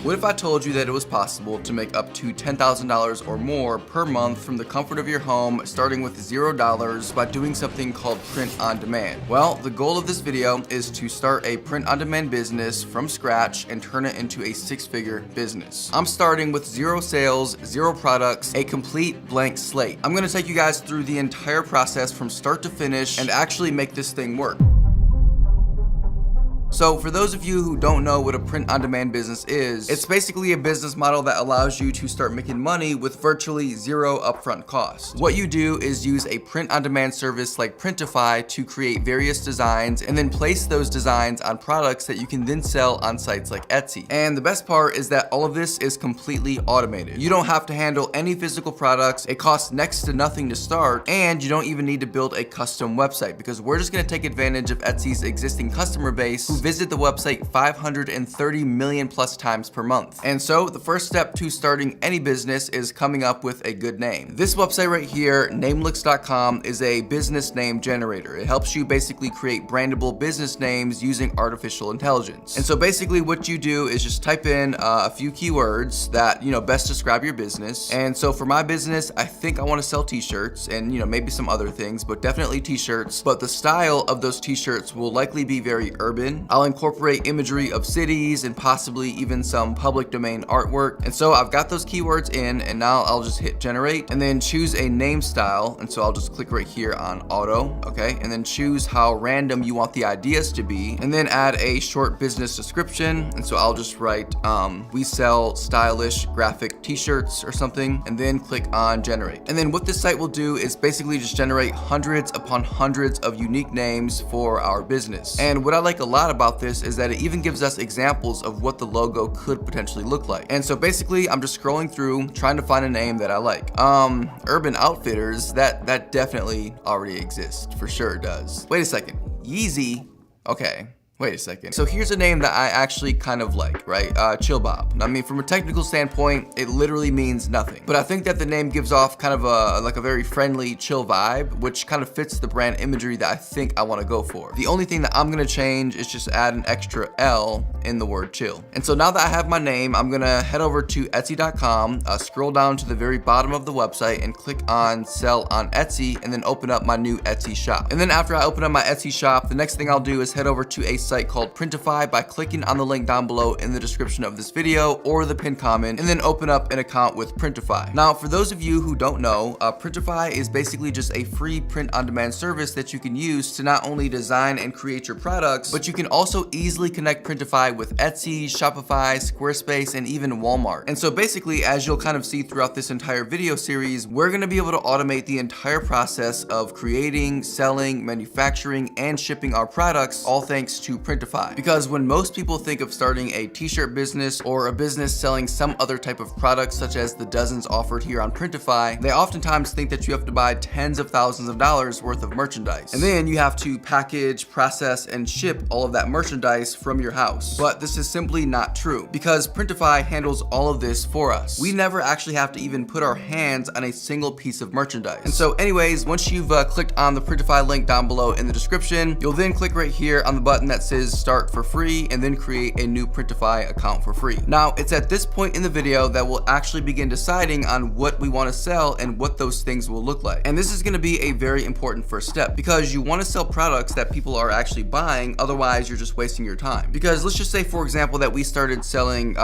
What if I told you that it was possible to make up to $10,000 or more per month from the comfort of your home, starting with $0 by doing something called print on demand? Well, the goal of this video is to start a print on demand business from scratch and turn it into a six-figure business. I'm starting with zero sales, zero products, a complete blank slate. I'm gonna take you guys through the entire process from start to finish and actually make this thing work. So for those of you who don't know what a print-on-demand business is, it's basically a business model that allows you to start making money with virtually zero upfront cost. What you do is use a print-on-demand service like Printify to create various designs and then place those designs on products that you can then sell on sites like Etsy. And the best part is that all of this is completely automated. You don't have to handle any physical products, it costs next to nothing to start, and you don't even need to build a custom website because we're just gonna take advantage of Etsy's existing customer base who visit the website 530 million plus times per month. And so the first step to starting any business is coming up with a good name. This website right here, Namelix.com, is a business name generator. It helps you basically create brandable business names using artificial intelligence. And so basically what you do is just type in a few keywords that, best describe your business. And so for my business, I think I want to sell t-shirts and, maybe some other things, but definitely t-shirts. But the style of those t-shirts will likely be very urban. I'll incorporate imagery of cities and possibly even some public domain artwork. And so I've got those keywords in, and now I'll just hit generate and then choose a name style. And so I'll just click right here on auto, okay? And then choose how random you want the ideas to be, and then add a short business description. And so I'll just write, we sell stylish graphic t-shirts or something, and then click on generate. And then what this site will do is basically just generate hundreds upon hundreds of unique names for our business. And what I like a lot about this is that it even gives us examples of what the logo could potentially look like. And so basically I'm just scrolling through trying to find a name that I like. Urban Outfitters, that definitely already exists, for sure it does. Wait a second, Yeezy, okay. Wait a second. So here's a name that I actually kind of like, right? Chill Bob. I mean, from a technical standpoint, it literally means nothing. But I think that the name gives off kind of a very friendly, chill vibe, which kind of fits the brand imagery that I think I want to go for. The only thing that I'm gonna change is just add an extra L in the word chill. And so now that I have my name, I'm gonna head over to Etsy.com, scroll down to the very bottom of the website and click on sell on Etsy, and then open up my new Etsy shop. And then after I open up my Etsy shop, the next thing I'll do is head over to a site called Printify by clicking on the link down below in the description of this video or the pinned comment, and then open up an account with Printify. Now, for those of you who don't know, Printify is basically just a free print-on-demand service that you can use to not only design and create your products, but you can also easily connect Printify with Etsy, Shopify, Squarespace, and even Walmart. And so basically, as you'll kind of see throughout this entire video series, we're gonna be able to automate the entire process of creating, selling, manufacturing, and shipping our products, all thanks to Printify. Because when most people think of starting a t-shirt business or a business selling some other type of product, such as the dozens offered here on Printify, they oftentimes think that you have to buy tens of thousands of dollars worth of merchandise. And then you have to package, process, and ship all of that merchandise from your house. But this is simply not true, because Printify handles all of this for us. We never actually have to even put our hands on a single piece of merchandise. And so anyways, once you've clicked on the Printify link down below in the description, you'll then click right here on the button that says start for free, and then create a new Printify account for free. Now, it's at this point in the video that we'll actually begin deciding on what we want to sell and what those things will look like. And this is going to be a very important first step, because you want to sell products that people are actually buying, otherwise you're just wasting your time. Because let's just say, for example, that we started selling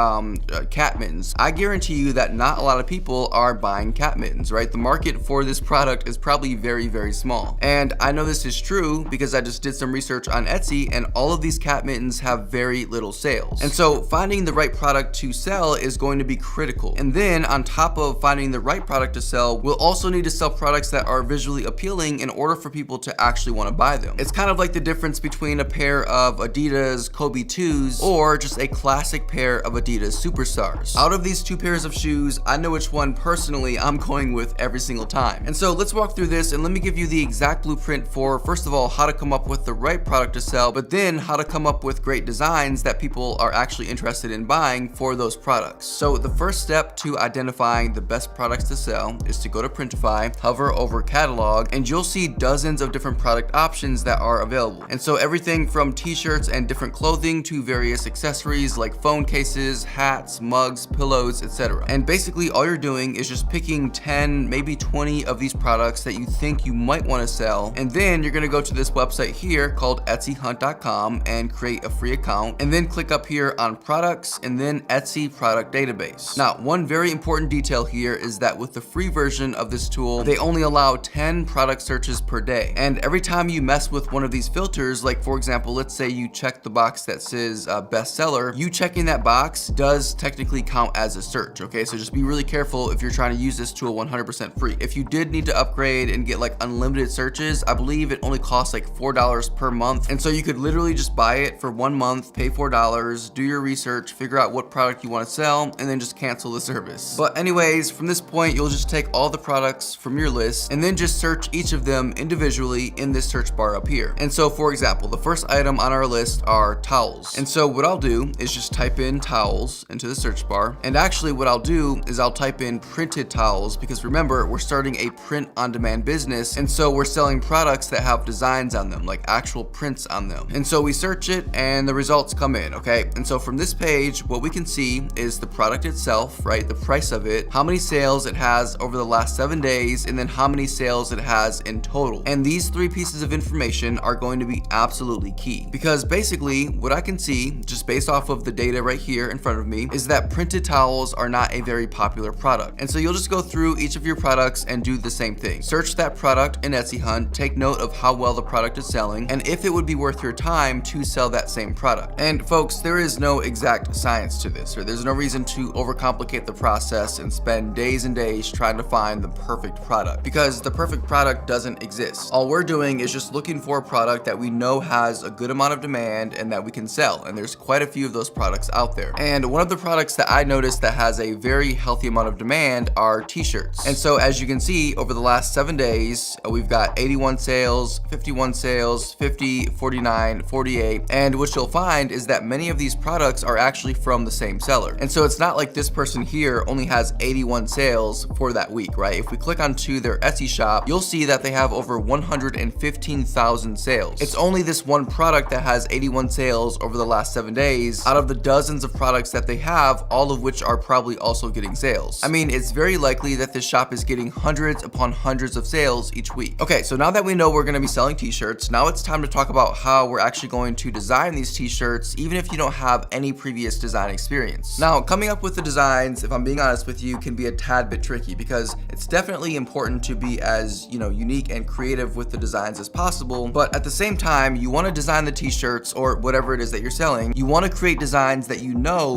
cat mittens. I guarantee you that not a lot of people are buying cat mittens, right? The market for this product is probably very, very small. And I know this is true because I just did some research on Etsy, and all of these cat mittens have very little sales. And so finding the right product to sell is going to be critical. And then on top of finding the right product to sell, we'll also need to sell products that are visually appealing in order for people to actually want to buy them. It's kind of like the difference between a pair of Adidas Kobe 2s or just a classic pair of Adidas Superstars. Out of these two pairs of shoes, I know which one personally I'm going with every single time. And so let's walk through this, and let me give you the exact blueprint for, first of all, how to come up with the right product to sell, but then then how to come up with great designs that people are actually interested in buying for those products. So the first step to identifying the best products to sell is to go to Printify, hover over catalog, and you'll see dozens of different product options that are available. And so everything from t-shirts and different clothing to various accessories like phone cases, hats, mugs, pillows, etc. And basically all you're doing is just picking 10, maybe 20 of these products that you think you might want to sell. And then you're going to go to this website here called etsyhunt.com and create a free account, and then click up here on products and then Etsy product database. Now, one very important detail here is that with the free version of this tool, they only allow 10 product searches per day. And every time you mess with one of these filters, like for example, let's say you check the box that says bestseller, you checking that box does technically count as a search, okay? So just be really careful if you're trying to use this tool 100% free. If you did need to upgrade and get like unlimited searches, I believe it only costs like $4 per month. And so you could literally just buy it for 1 month, pay $4, do your research, figure out what product you want to sell, and then just cancel the service. But anyways, from this point, you'll just take all the products from your list and then just search each of them individually in this search bar up here. And so for example, the first item on our list are towels. And so what I'll do is just type in towels into the search bar. And actually what I'll do is I'll type in printed towels, because remember, we're starting a print on demand business. And so we're selling products that have designs on them, like actual prints on them. And so we search it and the results come in, okay? And so from this page, what we can see is the product itself, right? The price of it, how many sales it has over the last 7 days, and then how many sales it has in total. And these 3 pieces of information are going to be absolutely key, because basically what I can see just based off of the data right here in front of me is that printed towels are not a very popular product. And so you'll just go through each of your products and do the same thing. Search that product in Etsy Hunt, take note of how well the product is selling, and if it would be worth your time to sell that same product. And folks, there is no exact science to this, or there's no reason to overcomplicate the process and spend days and days trying to find the perfect product, because the perfect product doesn't exist. All we're doing is just looking for a product that we know has a good amount of demand and that we can sell, and there's quite a few of those products out there. And one of the products that I noticed that has a very healthy amount of demand are t-shirts. And so as you can see, over the last 7 days, we've got 81 sales, 51 sales, 50, 49, 48, and what you'll find is that many of these products are actually from the same seller. And so it's not like this person here only has 81 sales for that week, right? If we click onto their Etsy shop, you'll see that they have over 115,000 sales. It's only this one product that has 81 sales over the last 7 days out of the dozens of products that they have, all of which are probably also getting sales. I mean, it's very likely that this shop is getting hundreds upon hundreds of sales each week. Okay, so now that we know we're gonna be selling t-shirts, now it's time to talk about how we're actually going to design these t-shirts, even if you don't have any previous design experience. Now, coming up with the designs, if I'm being honest with you, can be a tad bit tricky, because it's definitely important to be as, unique and creative with the designs as possible. But at the same time, you want to design the t-shirts or whatever it is that you're selling. You want to create designs that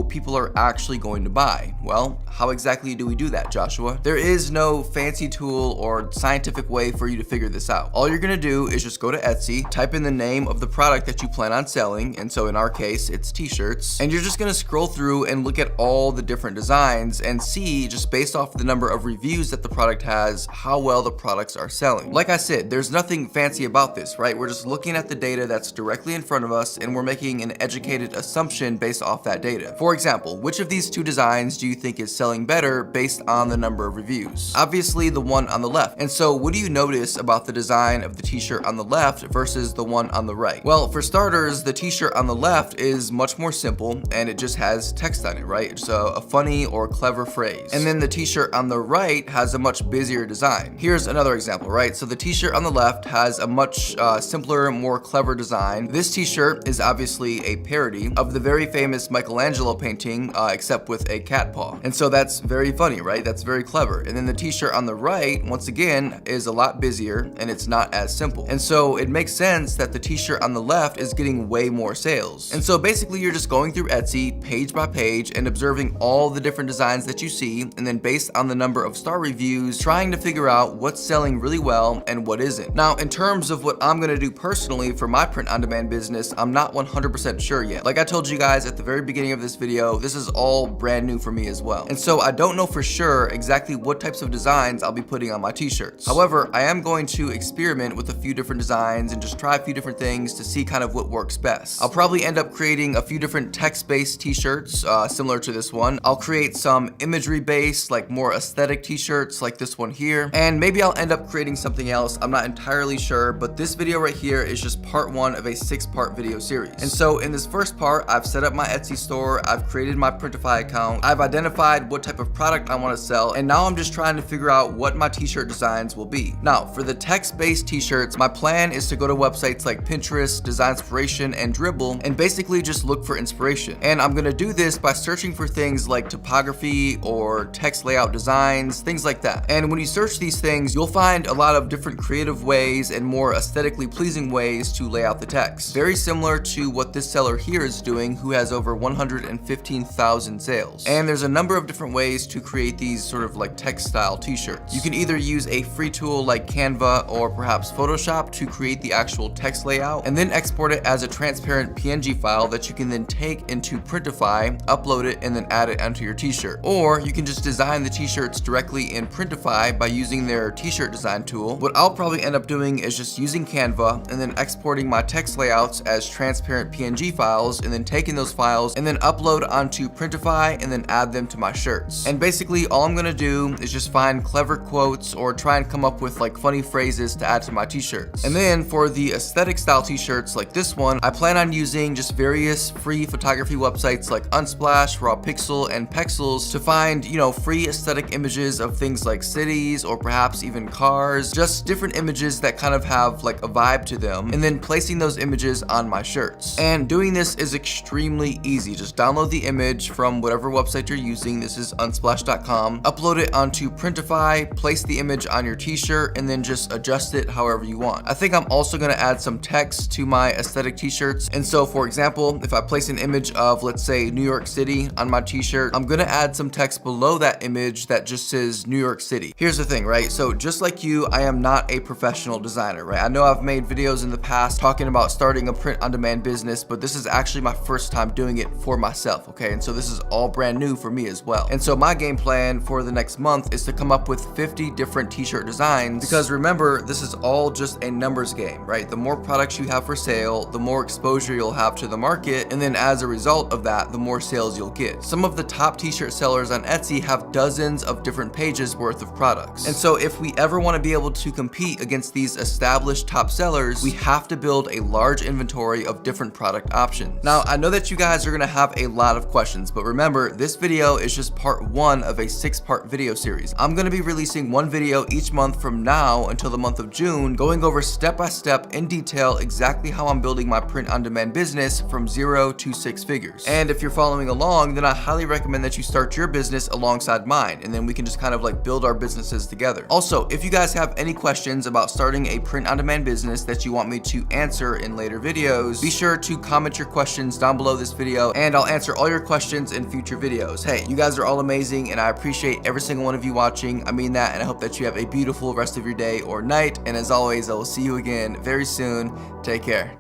people are actually going to buy. Well, how exactly do we do that, Joshua? There is no fancy tool or scientific way for you to figure this out. All you're gonna do is just go to Etsy, type in the name of the product that you plan on selling, and so in our case, it's t-shirts, and you're just gonna scroll through and look at all the different designs and see, just based off the number of reviews that the product has, how well the products are selling. Like I said, there's nothing fancy about this, right? We're just looking at the data that's directly in front of us, and we're making an educated assumption based off that data. For example, which of these 2 designs do you think is selling better based on the number of reviews? Obviously the one on the left. And so what do you notice about the design of the t-shirt on the left versus the one on the right? Well, for starters, the t-shirt on the left is much more simple and it just has text on it, right? So a funny or clever phrase. And then the t-shirt on the right has a much busier design. Here's another example, right? So the t-shirt on the left has a much simpler, more clever design. This t-shirt is obviously a parody of the very famous Michelangelo painting, except with a cat paw. And so that's very funny, right? That's very clever. And then the t-shirt on the right, once again, is a lot busier and it's not as simple. And so it makes sense that the t-shirt on the left is getting way more sales. And so basically you're just going through Etsy page by page and observing all the different designs that you see, and then based on the number of star reviews, trying to figure out what's selling really well and what isn't. Now, in terms of what I'm gonna do personally for my print-on-demand business, I'm not 100% sure yet. Like I told you guys at the very beginning of this video, this is all brand new for me as well. And so I don't know for sure exactly what types of designs I'll be putting on my t-shirts. However, I am going to experiment with a few different designs and just try a few different things to see kind of of what works best. I'll probably end up creating a few different text-based t-shirts similar to this one. I'll create some imagery-based, like more aesthetic t-shirts like this one here. And maybe I'll end up creating something else. I'm not entirely sure, but this video right here is just part 1 of a 6-part video series. And so in this first part, I've set up my Etsy store, I've created my Printify account, I've identified what type of product I want to sell, and now I'm just trying to figure out what my t-shirt designs will be. Now, for the text-based t-shirts, my plan is to go to websites like Pinterest, Designspiration, and Dribbble, and basically just look for inspiration. And I'm gonna do this by searching for things like typography or text layout designs, things like that. And when you search these things, you'll find a lot of different creative ways and more aesthetically pleasing ways to lay out the text. Very similar to what this seller here is doing, who has over 115,000 sales. And there's a number of different ways to create these sort of like text style t-shirts. You can either use a free tool like Canva or perhaps Photoshop to create the actual text layout and then export it as a transparent PNG file that you can then take into Printify, upload it, and then add it onto your t-shirt. Or you can just design the t-shirts directly in Printify by using their t-shirt design tool. What I'll probably end up doing is just using Canva and then exporting my text layouts as transparent PNG files and then taking those files and then upload onto Printify and then add them to my shirts. And basically all I'm gonna do is just find clever quotes or try and come up with like funny phrases to add to my t-shirts. And then for the aesthetic style t-shirts like this one, I plan on using just various free photography websites like Unsplash, Rawpixel, and Pexels to find, you know, free aesthetic images of things like cities or perhaps even cars, just different images that kind of have like a vibe to them, and then placing those images on my shirts. And doing this is extremely easy. Just download the image from whatever website you're using. This is unsplash.com. Upload it onto Printify, place the image on your t-shirt, and then just adjust it however you want. I think I'm also gonna add some text to my aesthetic t-shirts. And so for example, if I place an image of, let's say, New York City on my t-shirt, I'm gonna add some text below that image that just says New York City. Here's the thing, right? So just like you, I am not a professional designer, right? I know I've made videos in the past talking about starting a print-on-demand business, but this is actually my first time doing it for myself, okay? And so this is all brand new for me as well. And so my game plan for the next month is to come up with 50 different t-shirt designs, because remember, this is all just a numbers game, right? The more products you have for sale, the more exposure you'll have to the market, and then as a result of that, the more sales you'll get. Some of the top t-shirt sellers on Etsy have dozens of different pages worth of products. And so if we ever want to be able to compete against these established top sellers, we have to build a large inventory of different product options. Now, I know that you guys are gonna have a lot of questions, but remember, this video is just part 1 of a 6-part video series. I'm gonna be releasing one video each month from now until the month of June, going over step by step in detail exactly how I'm building my print-on-demand business from 0 to 6 figures. And if you're following along, then I highly recommend that you start your business alongside mine, and then we can just kind of like build our businesses together. Also, if you guys have any questions about starting a print-on-demand business that you want me to answer in later videos, be sure to comment your questions down below this video, and I'll answer all your questions in future videos. Hey, you guys are all amazing, and I appreciate every single one of you watching. I mean that, and I hope that you have a beautiful rest of your day or night, and as always, I will see you again very soon. Take care.